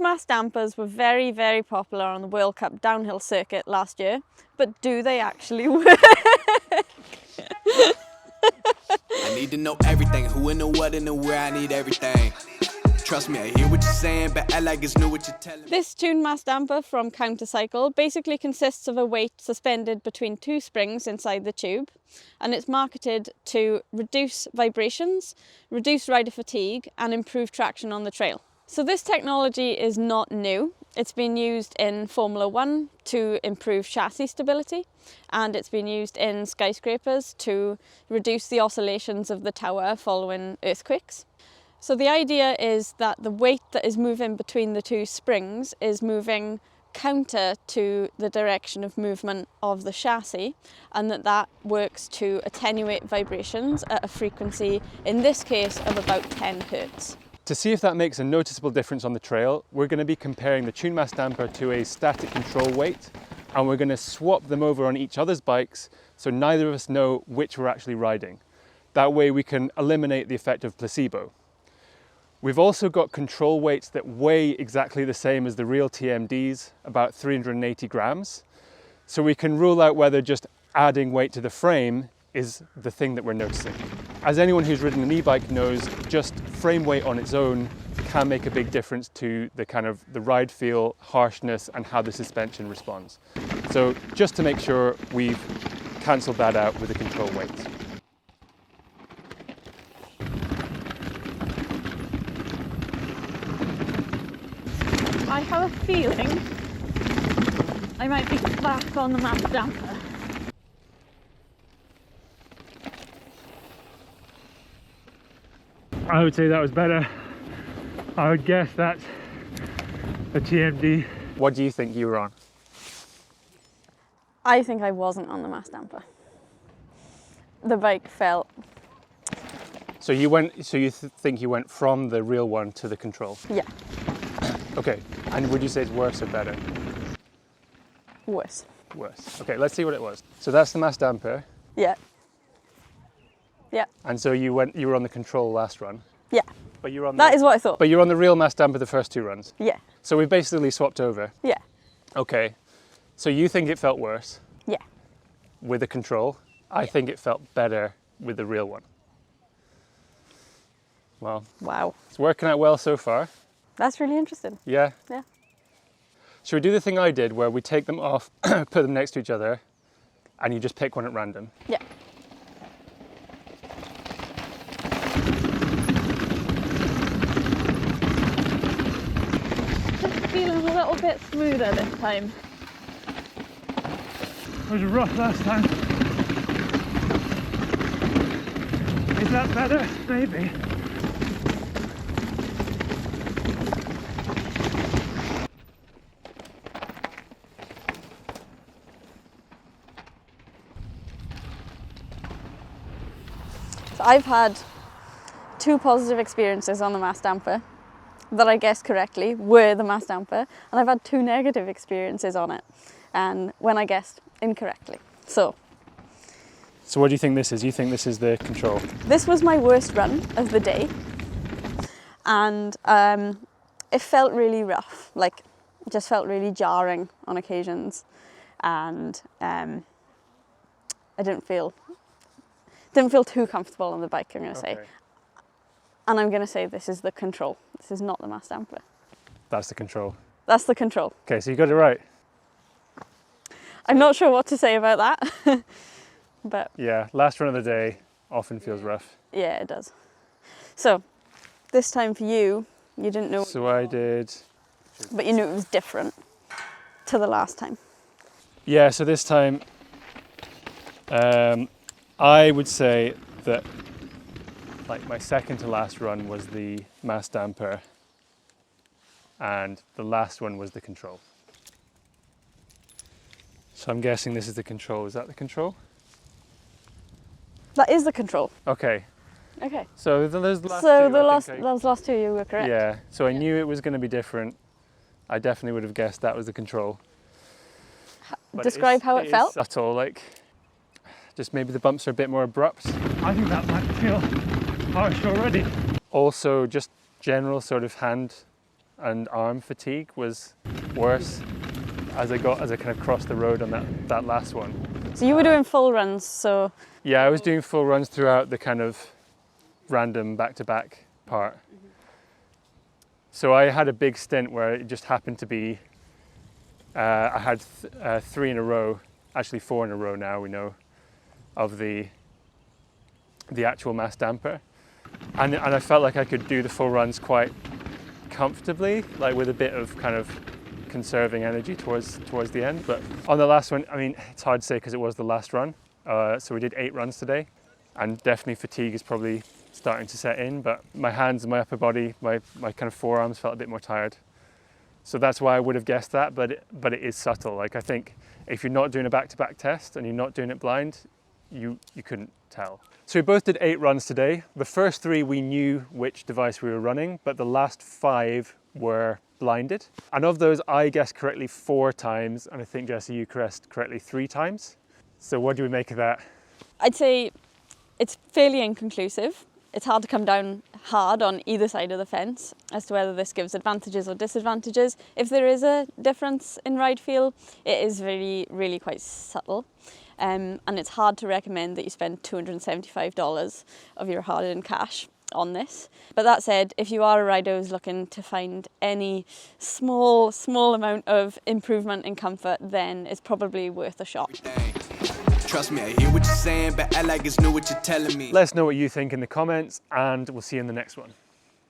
mass dampers were very, very popular on the World Cup downhill circuit last year, but do they actually work? I need to know everything, who and the what and the where, I need everything. Trust me, I hear what you're saying, but I like it's new what you're telling me. This tuned mass damper from CounterSycle basically consists of a weight suspended between two springs inside the tube, and it's marketed to reduce vibrations, reduce rider fatigue, and improve traction on the trail. So this technology is not new. It's been used in Formula 1 to improve chassis stability, and it's been used in skyscrapers to reduce the oscillations of the tower following earthquakes. So the idea is that the weight that is moving between the two springs is moving counter to the direction of movement of the chassis, and that works to attenuate vibrations at a frequency, in this case, of about 10 Hertz. To see if that makes a noticeable difference on the trail, we're going to be comparing the tuned mass damper to a static control weight, and we're going to swap them over on each other's bikes so neither of us know which we're actually riding. That way we can eliminate the effect of placebo. We've also got control weights that weigh exactly the same as the real TMDs, about 380 grams. So we can rule out whether just adding weight to the frame is the thing that we're noticing. As anyone who's ridden an e-bike knows, just frame weight on its own can make a big difference to the ride feel, harshness, and how the suspension responds. So just to make sure, we've cancelled that out with the control weights. I have a feeling I might be back on the mass damper. I would say that was better. I would guess that's a TMD. What do you think you were on? I think I wasn't on the mass damper. The bike felt... So you think you went from the real one to the control? Yeah. Okay, and would you say it's worse or better? Worse. Worse. Okay, let's see what it was. So that's the mass damper. Yeah. Yeah. And so you were on the control last run. Yeah. But you're on That is what I thought. But you're on the real mass damper the first two runs. Yeah. So we've basically swapped over. Yeah. Okay. So you think it felt worse? Yeah. With the control. I think it felt better with the real one. Well. Wow. It's working out well so far. That's really interesting. Yeah. Yeah. Should we do the thing I did where we take them off, put them next to each other, and you just pick one at random? Yeah. Just feeling a little bit smoother this time. It was rough last time. Is that better? Maybe. So I've had 2 positive experiences on the mass damper that I guessed correctly were the mass damper, and I've had 2 negative experiences on it, and when I guessed incorrectly. So what do you think this is? You think this is the control? this was my worst run of the day, and it felt really rough, like it just felt really jarring on occasions, and I didn't feel too comfortable on the bike, I'm going to say. And I'm going to say this is the control. This is not the mass damper. That's the control. That's the control. Okay, so you got it right. I'm not sure what to say about that. But yeah, last run of the day often feels rough. yeah, it does. So this time for you, you didn't know. So I did... But you knew it was different to the last time. Yeah, so this time I would say that like my second to last run was the mass damper and the last one was the control. So I'm guessing this is the control. Is that the control? That is the control. Okay. Okay. So those last So two, those last 2 you were correct. Yeah, so I knew it was going to be different. I definitely would have guessed that was the control. But Describe how it felt. Subtle, like just maybe the bumps are a bit more abrupt. I think that might feel harsh already. Also, just general sort of hand and arm fatigue was worse as I kind of crossed the road on that last one. So you were doing full runs, so... Yeah, I was doing full runs throughout the kind of random back-to-back part. So I had a big stint where it just happened to be, I had 3 in a row, actually 4 in a row now we know, of the actual mass damper. And I felt like I could do the full runs quite comfortably, like with a bit of kind of conserving energy towards the end. But on the last one, I mean, it's hard to say because it was the last run. So we did 8 runs today, and definitely fatigue is probably starting to set in, but my hands and my upper body, my kind of forearms felt a bit more tired. So that's why I would have guessed that, but it is subtle. Like, I think if you're not doing a back-to-back test and you're not doing it blind, you couldn't tell. So we both did 8 runs today. The first 3 we knew which device we were running, but the last 5 were blinded. And of those, I guessed correctly 4 times, and I think, Jessie, you guessed correctly 3 times. So what do we make of that? I'd say it's fairly inconclusive. It's hard to come down hard on either side of the fence as to whether this gives advantages or disadvantages. If there is a difference in ride feel, it is really quite subtle. And it's hard to recommend that you spend $275 of your hard-earned cash on this. But that said, if you are a rider who's looking to find any small amount of improvement in comfort, then it's probably worth a shot. Trust me, I hear what you're saying, but I like it's new what you're telling me. Let us know what you think in the comments, and we'll see you in the next one.